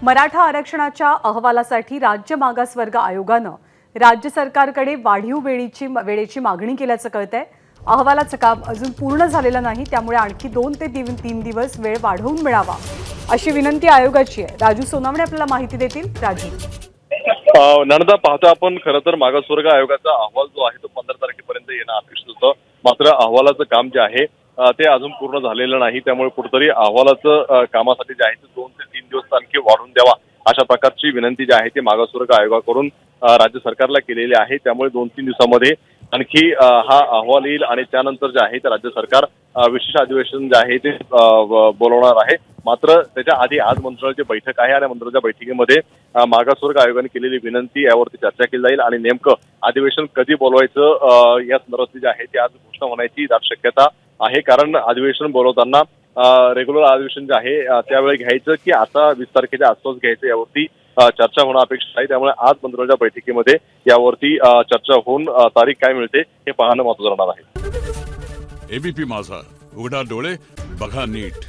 मराठा आरक्षणाच्या अहवालासाठी राज्य मागासवर्ग आयोगानं राज्य सरकारकडे वाढीव वेळेची मागणी केल्याचं कळतंय। अहवालाचं काम अजून पूर्ण झालेलं नाही, त्यामुळे आणखी 2 ते 3 दिवस वेळ वाढवून मिळावा अशी विनंती आयोगाची आहे। राजू सोनावणे आपल्याला माहिती देतील। राजू, नंदा पाहतो आपण खरं तर मागासवर्ग आयोगाचा अहवाल जो आहे तो 15 तारखेपर्यंत येणं अपेक्षित होतं, मात्र अहवालाचं काम जे आहे ते अजून पूर्ण झालेलं नाही, त्यामुळे कुठेतरी अहवालाचं कामासाठी जे आहे ते 2 ते 3 दिवस आणखी वाढवून द्यावा अशा प्रकारची विनंती जी आहे ती मागासवर्ग आयोगाकडून राज्य सरकारला केलेली आहे। त्यामुळे 2-3 दिवसांमध्ये आणखी हा अहवाल येईल आणि त्यानंतर जे आहे ते राज्य सरकार विशेष अधिवेशन जे आहे ते बोलवणार आहे। मात्र त्याच्या आधी आज मंत्रिमंडळाची बैठक आहे आणि मंत्रिमंडळाच्या बैठकीमध्ये मागासवर्ग आयोगाने केलेली विनंती यावरती चर्चा केली जाईल आणि नेमकं अधिवेशन कधी बोलवायचं या संदर्भात जे आहे ते आज घोषणा होण्याची दाट शक्यता आहे। कारण अधिवेशन बोलवताना रेग्युलर अधिवेशन जे आहे त्यावेळी घ्यायचं की आता 20 तारखेच्या आसपास घ्यायचं यावरती चर्चा होणं अपेक्षित आहे। त्यामुळे आज मंत्रिमंडळाच्या बैठकीमध्ये यावरती चर्चा होऊन तारीख काय मिळते हे पाहणं महत्त्वाचं राहणार आहे। एबीपी माझा, उघडा डोळे बघा नीट।